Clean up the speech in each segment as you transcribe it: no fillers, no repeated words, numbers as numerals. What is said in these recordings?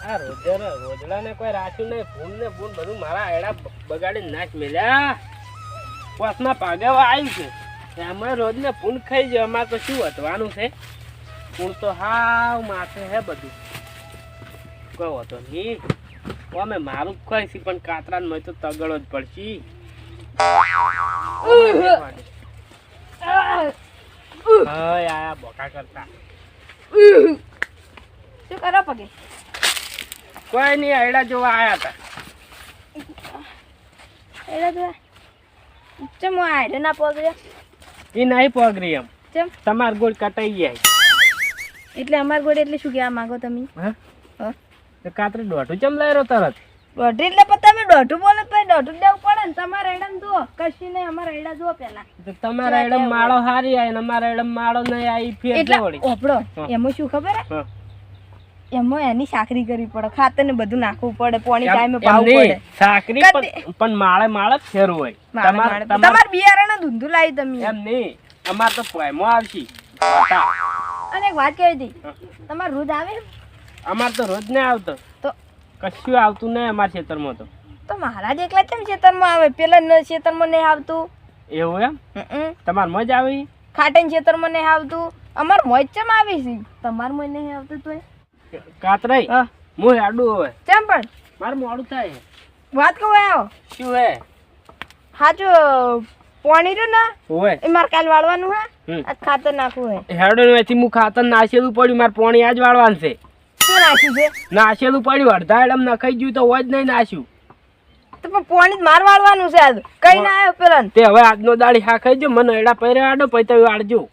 આ રોજડાને કોઈ રાખ્યું નહીં. ફૂન ને ફૂન બધું મારા આયડા બગાડી નાખ મેલ્યા. પોસમાં પાગાવા આવ્યું છે એમાં રોજ ને ફૂન ખાઈ જાય. અમારે તો શું વધવાનું છે? ફૂન તો હાવ માથે હે બધું. કોઈ હોતો નહીં. અમે મારું ખાઈ છે પણ કાતરાને મેં તો તગડો જ પડશે. આયા બોકા કરતા શું કરો પગે? કોઈ નહીં, આયડા જોવા આયા હતા. એડા તો ચમ આડે ના પગર્યા એ નહીં પગરી એમ. ચમ તમાર ગોળ કટાઈ જાય એટલે અમાર ગોડે એટલે શું કહેવા માંગો તમે? હા હા તો કાતરે દોઢું ચમ લઈ રહ્યો તરત? દોઢું એટલે પણ તમે દોઢું બોલો તો દોઢું દેવું પડે ને. તમારા એડા જુઓ કશી નહીં, અમારા એડા જુઓ પેલા. તો તમારા એડમ માળો હારી આય ને અમારા એડમ માળો નહીં આવી ફેર એટલે જોડી. ઓપડો એમાં શું ખબર હે? હા. એમાં એની સાખરી કરવી પડે, ખાતર ને બધું નાખવું પડે, પાણી ટાઈમે એમ પાવું નહીં, પડે. સાકરી પણ માળે માળે જ ફેરવું હોય. તમાર બિયારણ ધૂંધું લાવી તમે. એમ નહીં, અમાર તો પોયમો આવશે. અને એક વાત કહી હતી, તમાર રોજ આવે? અમાર તો રોજ નહીં આવતો. તો કશું આવતું નહીં અમારા ખેતરમાં તો. તો મારા જ એકલા કેમ ખેતરમાં આવે? પેલા ખેતરમાં નહીં આવતું. એવું એમ? તમાર મજ આવી? ખાટન ખેતરમાં નહીં આવતું. અમાર મોજ ચમ આવી છે, તમાર મોજ નહીં આવતું તોય. કાતરાઈ હું હેડું હવે. ચમ પણ મારે મોડું થાય. વાત કહું આવો શું હે? હાચું પાણી રહ્યું ને હોય એ મારે કાલ વાળવાનું હે. આ ખાતર નાખવું હે. હેડો નથી હું ખાતર નાશેલું પડ્યું. મારે પાણી આજ વાળવાનું છે. શું નાખ્યું છે? નાશેલું પડ્યું. અડધા એડમ નખાઈ ગયું તો હોય જ નહીં નાશ્યું. તો પણ પાણી જ માર વાળવાનું છે આજ. કઈ ના આવ્યો પેલા તે હવે આજનો દાડી હા ખાઈ જો. મને એડા પહેરે આડો પછી તમે વાળજો.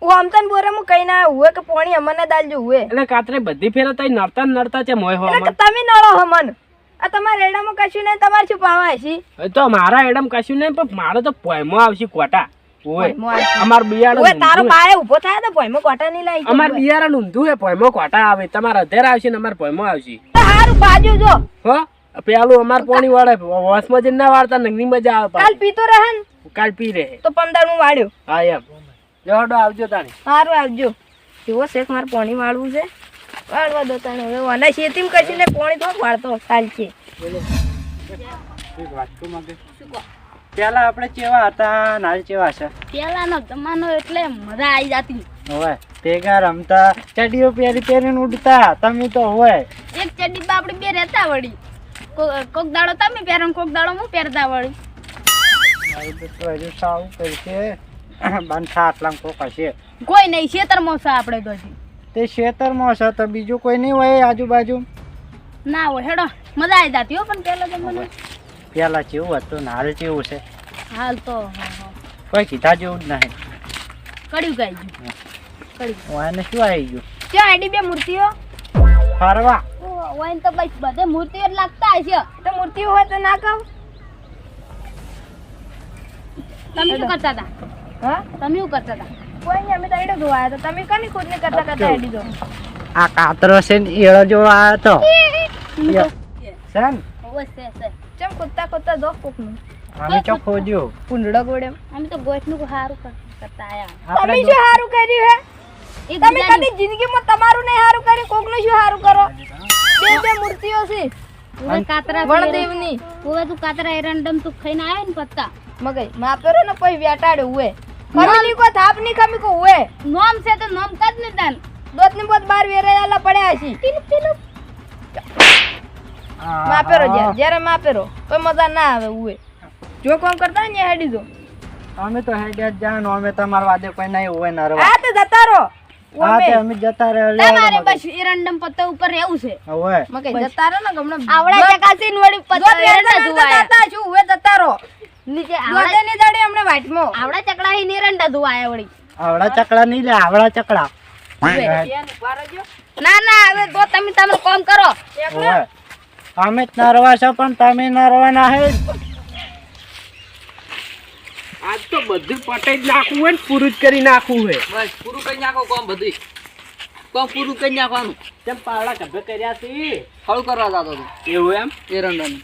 હું આમતા ને બોરે હું કઈ ના આવ્યો હોય કે પાણી અમને દાલજો હોય. એટલે કાતરે બધી ફેરતા નડતા નડતા છે મોય હો. એટલે તમે નળો હો મન. આ તમારા એડામાં કશું નહીં, તમારે શું પાવા છે? તો મારા એડમ કશું નહીં પણ મારે તો પોયમો આવશે કોટા. ઓય અમાર બિયારણ ઓય તારો પાયે ઊભો થાય તો ભોયમાં કોટા નહીં લાવી. અમાર બિયારણ ઊંધું હે. પોયમો કોટા આવે. તમારા અધેર આવશે ને અમાર પોયમો આવશે. તો હારું બાજુ જો હો પેલું અમાર પાણી વાળે વસમાં જઈને ના વાળતા નગની મજા આવે. કાલ પીતો રહે ને કાલ પી રહે તો 15 હું વાળ્યો. હા એમ જોડો આવજો તાણી. સારું આવજો. એવો શેખ મારે પાણી વાળવું છે, વાળવા દો તાણે. હવે મને શેતીમાં કશું ને પાણી તો વાળતો ચાલશે. પેલા આપણે કેવા હતા નાલ કેવા છે? પેલાનો જમાનો એટલે મજા આવી જતી. હવે ભેગા રમતા, ચડીઓ પહેરી પહેરીને ઉડતા. તમે તો હોય એક ચડ્ડી આપણે બે રહેતા વળી. કોક દાડો તમે પહેરો કોક દાડો હું પહેરતા વળી. સાવું કરશે બંધા આટલા કોક હશે. કોઈ નહીં, ખેતરમાં છે આપણે તો હજી. તે ખેતરમાં છે તો બીજું કોઈ નહીં હોય આજુબાજુ? ના હોય હેડો મજા આવી જતી હો. પણ પેલા જમાનો પેલા કેવું હતું ને હાલ કેવું છે? હાલ તો કોઈ કીધા જેવું જ નહીં. કડ્યું ગાઈ ગયું. કડ્યું એને શું આવી ગયું? ક્યાં આડી બે મૂર્તિઓ ફરવા હોય તો બસ બધે મૂર્તિઓ જ લાગતા હશે. તો મૂર્તિઓ હોય તો ના કહું. તમે શું કરતા હતા? હા તમે શું કરતા હતા? કોઈ નહીં, અમે તો એડો ધોવાયા હતા. તમે કની ખુદ ને કરતા કરતા એડી દો. આ કાતરો છે ને એળો જોવા આવ્યો તો છે ને. ઓય છે. ચમ કૂદતા કૂદતા દો કોકનું. અમે ચો ખોજ્યો પૂંડળો ગોળે. અમે તો ગોઠનું સારું કરતા આયા. તમે શું સારું કર્યું હે? તમે કદી જિંદગીમાં તમારું નહીં સારું કર્યું, કોકનું શું સારું કરો? બે મૂર્તિઓ છે ઓય કાતરા વણદેવની. ઓય તું કાતરા એરંડમ તું ખાઈને આવ્યો ને પત્તા. મગઈ માપેરો ને પછી વેટાડ્યો હુએ. ખમીની કો થાપ ની ખમી કો હુએ. નોમ છે તો નોમ કદ ને દાન. દોત ની બોત બાર વેરાયાલા પડ્યા છે. માપેરો જ્યારે માપેરો કોઈ મજા ના આવે હુએ. જો કોમ કરતા ને હેડી દો. અમે તો હેડ્યા જ જાણ. અમે તમારા વાદે કોઈ નહીં હોય નરવા. આ તો જતા રહો. હા તે અમે જતા રહે. તમારે બસ એરંડમ પત્તા ઉપર રહેવું છે. ઓય મગઈ જતા રહો ને ગમણે. આવડા ચકાસી ને વળી પત્તા એરંડા ધોવાયા. જતા છું હુએ જતા રહો. નીચે દોડે ની દડે હમણે વાટમાં. આવડા ચકડા હી એરંડા ધોવાયા વળી. આવડા ચકડા નહીં લે આવડા ચકડા. ના ના હવે તો તમે કામ કરો. ઓય અમે જ નરવા છો પણ તમે નરવા ના હે. આજ તો બધું પટાઈ જ નાખવું હોય ને પૂરું જ કરી નાખવું હોય. બસ પૂરું કરી નાખો કોમ બધું. કોમ પૂરું કરી નાખવાનું. કેમ પાવડા કભે કર્યા છે? હળું કરવા જતો હતો એવું એમ? એરંડાનું.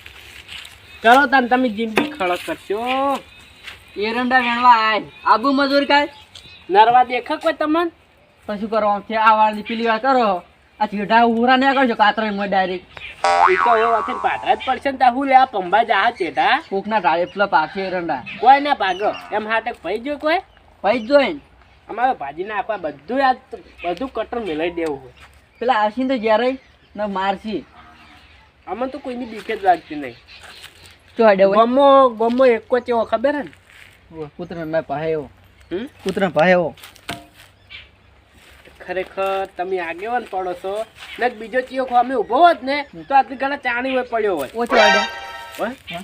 કરો તાન તમે જિંદગી ખડક કરશો. એરંડા વેણવા આય આબુ મજૂર કાય નરવા દેખા કોઈ તમને? તો શું કરવાનું છે? આ વાળની પેલી વાર કરો આ ચેઠા ઉરા ને કરજો કાતરા માં ડાયરેક્ટ ઈ તો હવે વખત પાથરા જ પડશે ને તા હું લે આ પંબા જા ચેટા કોકના ટાળે પેલા પાછી એરંડા કોઈ ના ભાગો એમ હાટક પઈ જો કોઈ પૈ જોઈને અમારે ભાજી નાખવા બધું આ બધું કટર મેલાઈ દેવું હોય પેલા આશીન તો જ્યારે ને મારસી અમને તો કોઈની બીક જ લાગતી નહીં તો હડે ગમો એકો ચેવો ખબર હે ને કૂતરા મેં પાહેવો હમ? કૂતરા પાહેવો ખરેખર તમે આગેવાન પડો છો ને બીજો ચિયો ખોમે ઊભો હોત ને તો આટલી ઘણા ચાણી હોય પડ્યો હોય ઓછો હડે હોય?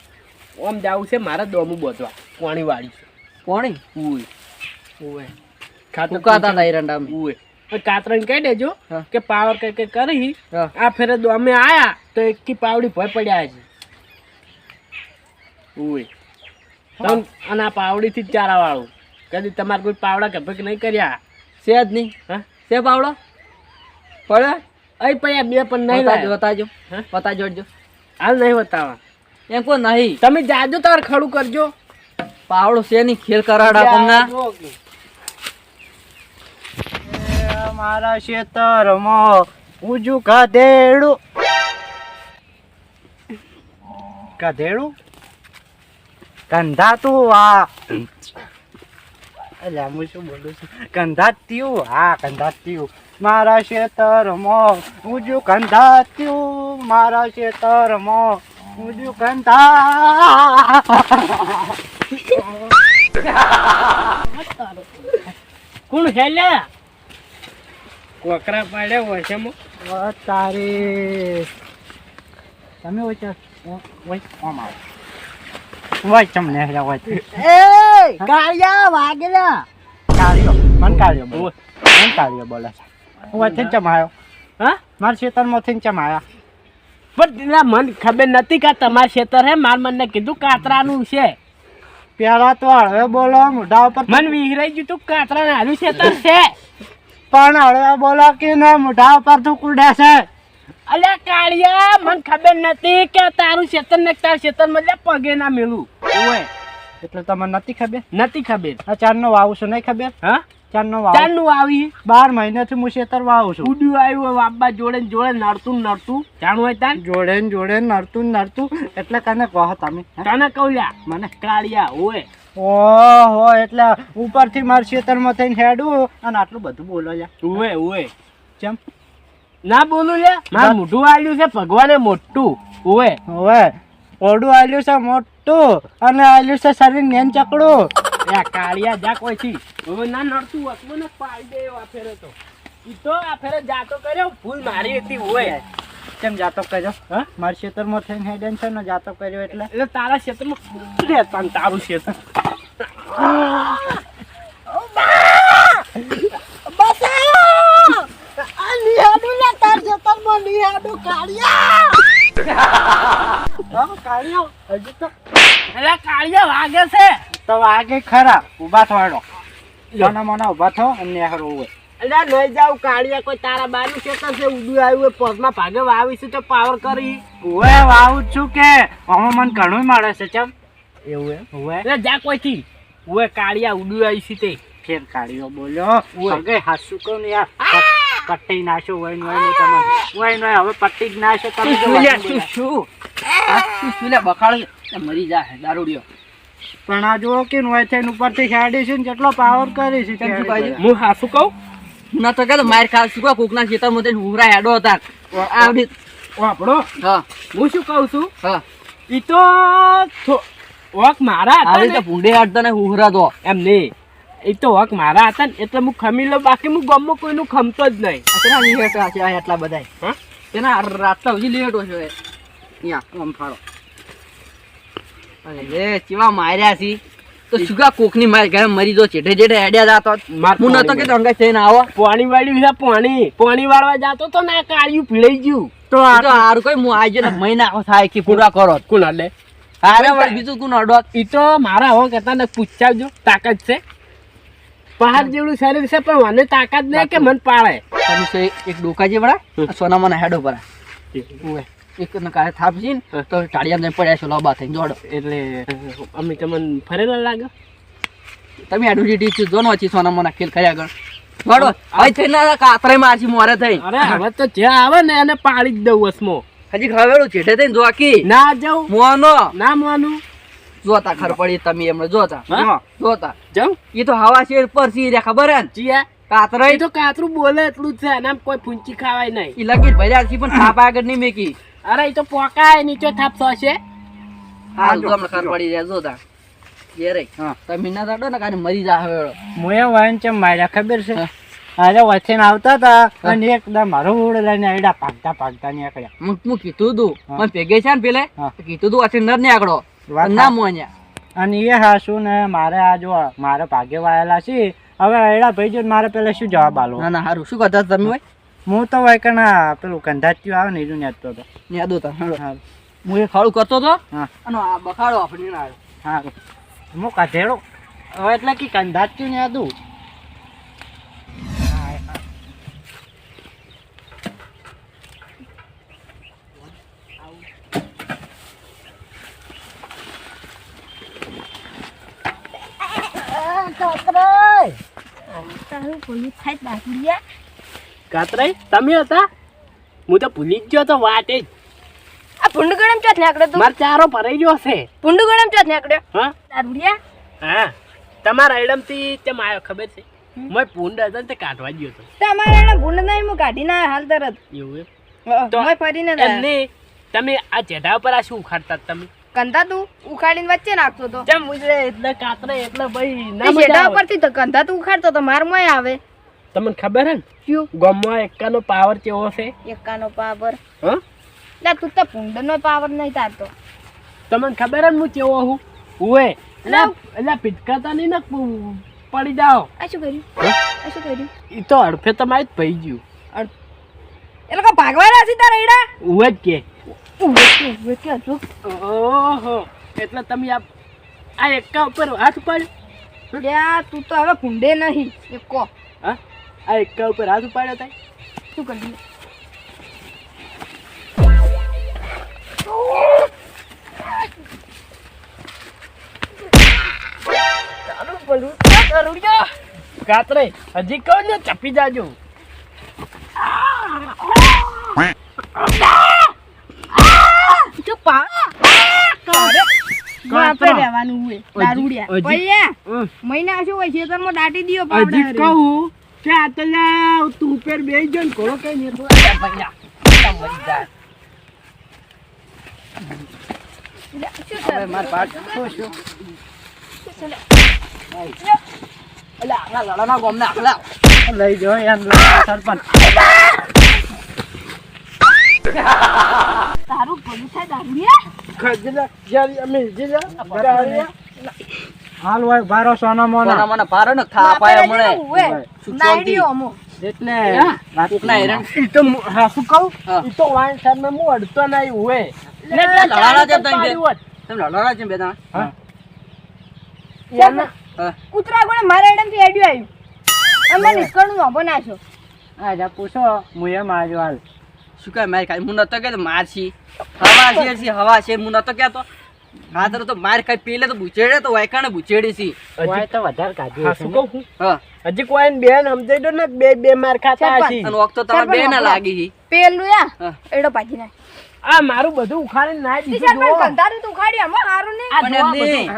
આમ જાવું છે મારા દોમું બોતવા પાણી વાળી છે કોણી ઉય ઓવે ખાતર ઉકાતા તા એરંડા ઉય કાતરણ કહી દેજો હા. કે પાવર કઈ કરી હા આ ફેરે અમે આયા તો એકી પાવડી ભય પડ્યા છે ઉય અને આ પાવડી થી જ ચારા વાળું કદી તમારે કોઈ પાવડા કભે નહીં કર્યા છે જ નહીં હા છે પાવડો પડે અહીં પૈયા બે પણ નહીં લાવ્યો. બતાજો હા? બતાજો જોડજો હાલ નહીં બતાવવા એમ કોઈ નહીં તમે જાજો તાર ખડું કરજો પાવડો છે ની ખેલ કરાડા પન્ના મારા ખેતરમાં ઉજુ ગધેડું ગધેડું કંધાતું આ અલ્યા હું શું બોલું છું કંધાત્યું હા કંધાત્યું મારા ખેતરમાં ઉજુ કંધાત્યું મારા ખેતરમાં ઉજુ કંધા કોણ હેલ્યા કોકરા પાડ્યા હોય છે મો તારે તમે ઓછા ઓય ઓમ આવો ઓય તમને હેલા હોય એ કાળિયા વાગેલા કાળિયો મન કાળિયો બોલ મન કાળિયો બોલે છે ઓય થી ચમાયો હા માર ખેતરમાં થી ચમાયા પણ તેના મન ખબર નથી કે તમારા ખેતર હે માર મને કીધું કાતરાનું છે પેલા તો હળવે બોલો મોઢા ઉપર મન વિહરાઈ ગયું તું કાતરા નાનું ખેતર છે પણ હળવે બોલો કે ના મોઢા ઉપર તું કુડે છે અલ્યા કાળિયા મન ખબર નથી કે તારું ખેતર ને તાર ખેતર માં પગે ના મેલું ઓય એટલે તમને નથી ખબર નથી ખબર આ ચારનો વાવું છું નહીં ખબર હા ચારનો વાવું ચારનું આવી 12 મહિનાથી હું ખેતર વાવું છું ઉડ્યું આવ્યું હોય વાબા જોડે ને જોડે નડતું જાણું હોય તાન જોડે ને જોડે નડતું એટલે કને કહો તમે હે? તને કહું લ્યા મને કાળિયા ઓય ઓહો એટલે ઉપરથી માર ખેતરમાં થઈને હેડું અને આટલું બધું બોલો લ્યા ઓય ઓય ચમ ના બોલું લ્યા માર મોઢું આલ્યું છે ભગવાને મોટું ઓય હવે ઓરડું આલ્યું છે મોટું અને આલ્યું છે શરીર નેન ચકડું એ કાળિયા જા કોઈ થી હવે ના નડતું હોત મને પાડી દે આ ફેરે તો ઈ તો આ ફેરે જાતો કર્યો ભૂલ મારી હતી ઓય કેમ જાતો કર્યો હા માર ખેતરમાં થઈને હેડેન છે ને જાતો કર્યો એટલે તારા ક્ષેત્રમાં રહેતા ને તારું ક્ષેત્ર અલા કાળિયા વાગે છે તો વાગે ખરા ઉભા થવાડો મને મને ઉભા થો અને નેહરો હોય અલ્યા નહીં જાવ કાળિયા કોઈ તારા બાનું ક્ષેત્ર છે ઉડ્યું આવ્યું હોય પગમાં ભાગે વાવીશું તો પાવર કરી ઓય વાવું જ છું કે હવે મને ઘણું મળે છે ચમ એવું એમ ઓય એટલે જા કોઈથી ઓય કાળિયા ઉડ્યું આવી છે તે ફેર કાઢ્યો બોલ્યો અગે હાસુ કહું ને યાર પટ્ટી નાશો હોય ને હોય ને હવે પટ્ટી જ નાશો તમે જો વાંચી બોલ્યા. શું બખાડ મરી જાય દારૂડિયો પણ આ જુઓ કે હોય થઈને ઉપરથી હેડી છે ને કેટલો પાવર કરી છે કેમ શું કહ્યું? હું હાસું કહું ના તો કે માર ખા શું કોકના ખેતર માં હુરા હેડો હતા આવડી આપણો હા હું શું કહું છું હા ઈ તો વક મારા હતા આવી ને તો ભૂંડે હાડતા ને હુરા તો એમ નહીં એ તો વક મારા હતા ને એટલે હું ખમી લઉં બાકી હું ગમો કોઈનું ખમતો જ નહીં અત્યારે લેટ છે એટલા બધા હા તેના રાતના હજી લેટો છે અહીંયા આમ ફાળો અરે ચેવા માર્યા છી તો સુગા કોકની માર ઘરે મરી જો ચેઠે ચેઠે હેડ્યા જાતો હું નતો કે અંગા થઈને આવો પાણી વાળ્યું છે પાણી વાળવા જાતો તો ના કાળિયું પીળાઈ ગયું તો હારું કોઈ હું આઈ ને મહિના થાય કે પૂરા કરો કોણ અડે હારે વળી બીજું કોણ અડો ઈ તો મારા હો કહેતા ને પૂછાવજો તાકાત છે પહાડ જેવડું શરીર છે પણ મને તાકાત નહીં કે મન પાડે તમે છે એક ડોકા જે વડા સોના મને હેડો પરા એક ને કાય થાપ છે ને તો ટાળિયા ને પડ્યા છો લોબા થઈને જોડો એટલે અમે તમને ફરેલા લાગે તમે હેડો ડીટી છો જોનો છે સોના મને ખેલ કર્યા ગણ વડો ભાઈ થઈને આ કાતરે મારછી મોરે થઈ અરે હવે તો જે આવે ને એને પાડી જ દઉં વસમો. હજી ખવેડું છેઠે થઈને જોકી ના જાઉં મોનો ના માનું જોતા ખર પડી તમે એમને જોતા હા? જોતા જાઉં એ તો હવા શેર પર સી રે ખબર હે ને ચિયા કાતરે એ તો કાતરું બોલે એટલું જ છે એનામ કોઈ ફૂંચી ખાવાય નહીં. ઈ લગી ભર્યા છે પણ થાપ આગળ નહીં મેકી અરે એ તો પોકાય નીચે થાપ થશે. હાલ તો હમણાં ખર પડી રહ્યા જોતા એ રે હા. તમે ના દાડો ને કાને મરી જા હવે મોએ વાયન ચમ માર્યા ખબર છે? હા. અરે વચ્ચે આવતા હતા અને એકદમ મારો ઉડ લઈને આયડા ભાગતા નીકળ્યા. હું કીધું તું હા. મને ભેગે છે ને પેલે હા. કીધું તું અચે નર ને આગળો વાત ના મોન્યા અને એ હાસુ ને મારે આ જો મારે ભાગે વાયેલા છે. હવે આયડા ભાઈ જો મારે પેલા શું જવાબ આલો? ના ના હારું શું કરતા હતા તમે હોય હું તો હોય કે ના પેલું કંધાત્યું આવે ને એનું નેતો હતો. યાદ હતા હા હું એ ખાડું કરતો હતો હા અને આ બખાડો આપણે ના આવ્યો હા હું કાઢેડો હવે એટલે કે કંધાત્યું ને હતું. તારું ભૂલી થાય દારૂડિયા. કાતરાઈ તમે હતા? હું તો ભૂલી જ ગયો તો વાટે જ. આ ભૂંડ ગણમ ચોથ નીકળ્યો તું? મારો ચારો ભરાઈ ગયો છે. ભૂંડ ગણમ ચોથ નીકળ્યો? હા દારૂડિયા. હા તમારા આઈડમથી તેમ આવ્યો ખબર છે? મેં ભૂંડ હતા ને તે કાઢવા ગયો હતો. તમારે એને ભૂંડ નહીં હું કાઢી ના હાલ તરત. એવું એમ? તો તો મેં ફરીને એમ નહીં, તમે આ જેઢા ઉપર આ શું ઉખાડતા હતા તમે? કંધા તું ઉખાડીને વચ્ચે નાખતો તો. કેમ ઉજળે એટલે કાતરે એટલે ભાઈ ના તે મજા શેઢા આવે. ઉપરથી તો કંધા તું ઉખાડતો તો માર મોય આવે. તમને ખબર હે ને ક્યું? ગામમાં એકાનો પાવર કેવો છે? એકાનો પાવર. હા લે તું તો ભૂંડનો પાવર નહીં તારતો. તમને ખબર હે ને હું કેવો હું હુએ એટલે પીટકાતા નહીં ને પડી જાઓ. આ શું કર્યું? આ શું કર્યું? એ તો અડફે તમારે જ પડી ગયું. એ લોકો ભાગવાના છે તારા ઈડા? હુએ જ કે ઉવે કે હજુ ઓહો એટલે તમે આ એકા ઉપર હાથ ઉપાડ્યો? લ્યા તું તો હવે ભૂંડે નહીં એકો. હા આ એકા ઉપર હાથ ઉપાડ્યો થાય? શું કર્યું? તારું ભલું કરું લ્યા. કાતરે હજી કહું ને ચપી જાજો. જો પા તારે આપણે રહેવાનું હોય દારૂડિયા. હજી- પૈયા મહિના શું હોય ખેતરમાં દાટી દ્યો હજી પાવડા. કહું કે આ તો લ્યા તું ઉપર બેસી ગયો ને ઘોડો કઈ નહીં હવે માર પાટ શું શું એટલે આગલા લડાના ગોમને આગલા લઈ જો એમ સરપંચ. તારું ભલું થાય દારૂડિયા. ખજલા જ્યારે અમે જીલા હાલ હોય બારો સોનો મોનો. સોના મને પારો ને થાપાય મળે હોય નાઈડીઓ અમો. એટલે કોકના હેરાન ઈ તો હા શું કહું હા. ઈ તો વાઈન સાહેબ ને હું અડતો નહીં હુએ લડાડા જેમ તમે બે. તમે લડાડા છે બે જણા? હા. હા. કૂતરા ગોળે મારા એડમથી હેડ્યું આવ્યું. અમે નીકળનું નોભો નાખ્યો. આ જા પૂછો હું એમ આવ્યો હાલ. શું કહે માર ખાય હું નતો કહેતો માર છી હવા શેર છી હવા શેર હું નતો કહેતો હાથર તો માર ખાય પેલે તો બુચેડે તો વાયકાને બુચેડી છી હોય તો વધારે કાઢ્યું હા હશે શું ને. કહું હા હજી કોઈ બેન સમજાઈ દો ને બે બે માર ખાતા સરપંચ. હશી. અને વખતો તમારે બે ના લાગી છી પેલું યા હા. એડો પાછી નાખ. આ મારું બધું ઉખાડીને ના ઈ દીધું સરપંચ જુઓ. કંધારું તું ખાડ્યું આમાં હારું નહીં. આ પણ જુઓ એમ નહીં.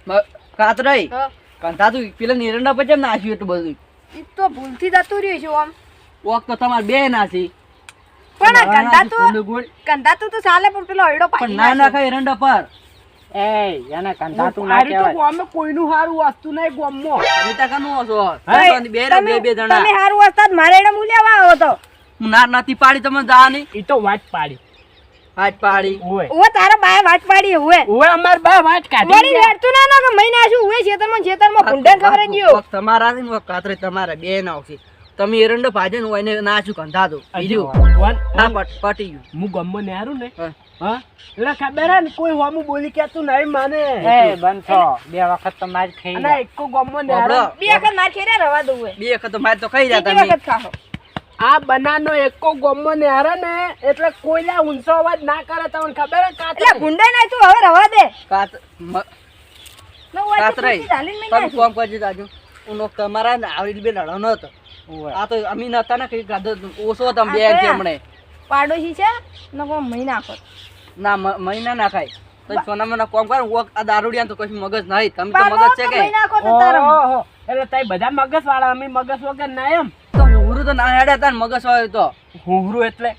બધું. કાતરાઈ હા. કંધા તું પેલા નિરંડા પર કેમ નાખ્યું એટલું બધું ઈ તો ભૂલથી જતું રહ્યું છે આમ. વખતો તમારે બે ના છી પણ આ કંધાતું ગોળ કંધાતું તો ચાલે પણ પેલો એડો પણ પાછી ના નાખ્યો. નાખાય એરંડા પર એ એને કંધાતું ના આરી તો કહેવાય. ગામમાં કોઈનું સારું વસ્તુ નહીં ગામમાં. તમે તા કાનું હશો ભાઈ, બે રા બે બે જણા તમે હારું વસ્તાદ મારે એડો મૂલ્યાવા આવો તો. હું ના નથી પાડી તમે જા નહીં ઈ તો વાટ પાડી હાથ પાડી ઓય ઓવે તારા બાએ વાટ પાડી ઓવે. ઓય અમાર બા વાટ કાઢી વળી ગયા. હેડતું ના ના કે મહિના શું ઓવે ખેતરમાં ભૂંડન ખબર જ ગયો. વખત તમારા છે ને વખત કાતરે તમારા બે ના આવશે તમે એરંડો ભાજે ને હોય ને નાચું કંધા દો બીજું હા પટી ગયું હું ગામમાં ને હારું ને હા. હા એટલે ખબર હે ને કોઈ હોમું બોલી કેતું નહીં માને એ બંધ થો. બે વખત તો માર ખાઈ અને ગયા. એકો ગામમાં ને બાબડો. હારું. બે વખત માર ખેરે રવા દઉં ઓવે. બે વખત તો મારે તો ખાઈ રહ્યા ત્રીજી તમે વખત ખાઓ. આ બનાનો એકો ગામમાં ને હારે ને એટલે કોઈલા ઊંચો અવાજ ના કરે તમને ખબર હે એટલે કાતરે? ભૂંડાઈ નાય તું હવે રવા દે. કાત ન હોય તો કાતરાઈ ખુરશી ઝાલીને મેં તમે નાખ. ફોન કરજો જાજો ઉનો તમારા ને આવડી બે લડવાનો હતો ઓય. આ તો અમે નતા ને કઈ ગાધો ઓછો તમે બે છે હમણે પાડોશી છે ને કોઈ મહી નાખો ના મહિના ના ખાય તો સોનામાં કોમ કર આ દારૂડિયા તો કશું મગજ નહીં તમે તો મગજ છે કે મહી નાખો તો તારા ઓહો એટલે તઈ બધા મગજ વાળા અમે મગજ વગર ના એમ તો હુરું તો ના હેડે હતા ને મગજ હોય તો હુહરું એટલે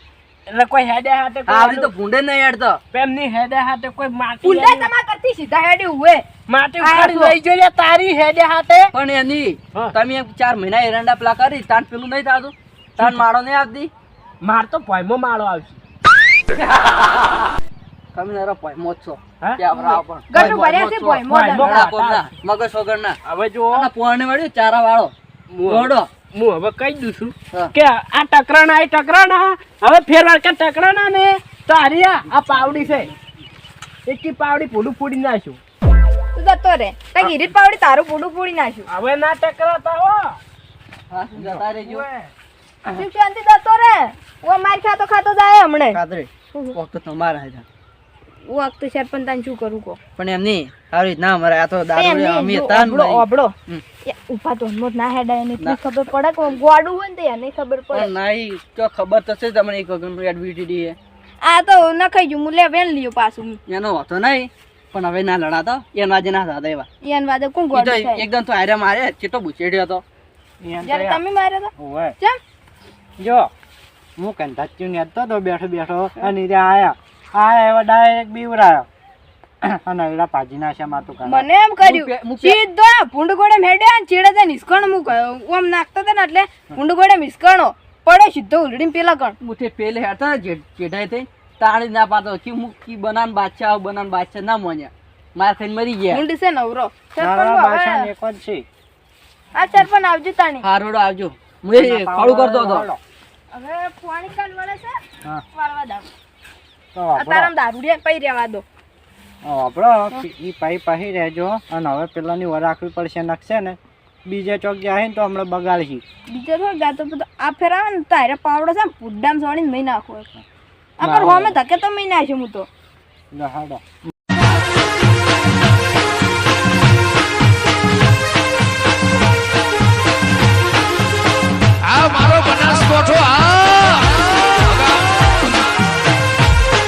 કોઈ હેડે હાથે આવડી તો ભૂંડે નહીં હેડતો પેમની હેડે હાથે કોઈ માટી ઉંડા તમા કરતી સીધા હેડી ઉવે માટી ઉખાડી લઈ જોઈએ તારી હેડે હાથે પણ એની હા. તમે 4 મહિના એરંડા પેલા કરી તાન પેલું નહીં થતું તાન માળો નહીં આવતી માર તો પોયમો માળો આવશે તમે જરા પોયમો જ છો હા? ત્યાં રાવ પણ ગટુ ભર્યા છે ભોય મોદા ભોય. ના, કોમ ના, મગજ વગર ના હવે જો અને પોણે વળ્યું ચારા વાળો દોડો હું હવે કહી દઉં છું હા. કે આ ટકરાણા હવે ફેરવાર કે ટકરાણા ને તો હરિયા આ પાવડી છે એકી પાવડી પૂડું પૂડી નાખ્યું તું જતો રે તઈ ગીરીત પાવડી તારું પૂડું પૂડી નાખ્યું હવે ના ટકરાતા હો હા જતા રહેજો શિવ શાંતિ જતો રે ઓ માર ખાતો ખાતો જાય હમણે કાદરે કોક તો તમારા હતા વખત સરપંચ તાન શું કરું કો પણ એમ નહીં આવી રીત ના અમારે આ તો દારૂ અમે હતા ને ઓબળો ભાઈ. ઓબળો હમ. એ ઊભા તો હમણાં ના હેડાય ને એટલી ખબર પડે કે ગોડું હોય ને તો એને ખબર પડે પણ નહીં તો ખબર તો છે તમને એક વખત એડમિટી હે આ તો નખાઈ ગયું મુલે વેન લ્યો પાછું એનો હતો નહીં પણ હવે ના લડાતો એના આજે ના થતા એવા ઈયાન વાદે કોણ ઈ તો ગોડું થાય એકદમ તો આર્યા મારે ચેટો બુચેડ્યો હતો જ્યારે તમે માર્યા હતા ઓય. કેમ જો હું કંટાચ્યું નેતો તો બેઠો બેઠો અને ત્યાં આયા એવા ડાયરેક્ટ બીવરાયો અને એડા પાજી નાખ્યા માતું કાઢા. મને એમ કર્યું સીધો ભૂંડ ગોળે મેડ્યા ને ચીડે તે નિસ્કણ હું ઓમ નાખતો હતો ને એટલે ભૂંડ ગોળે મિસ્કણો પડે સીધો ઉલડીને પેલા કણ મુઠે પેલે હેડતા ને ચેડાઈ થઈ તાળી ના પાતો કે હું કી બનાન બાદશાહ ના મોન્યા માર ખાઈને મરી ગયા ભૂંડ છે નવરો તારા સરપંચ બાસણ હવે એક જ છે. આ સરપંચ આવજો તાણી હારોડો આવજો હું એ ખોળું કરતો હતો હાલો. હવે પાણી કાલ વળે છે હા. વાળવા દાવ તો આ તારામ દારૂડિયા પઈ રહેવા દો આપણો ઈ પાઈ પાહી રહેજો અને હવે પેલાની વર રાખવી પડશે નખશે ને બીજે ચોક જાય ને તો હમણાં બગાડશી બીજો થોડો ગાતો બધો આ ફેરાવે ને તારે પાવડો છે ને પુડ્ડામ સોડીને મહી નાખો આ પર હોમે ધકે તો મહી નાખ્યો હું તો લે હાડો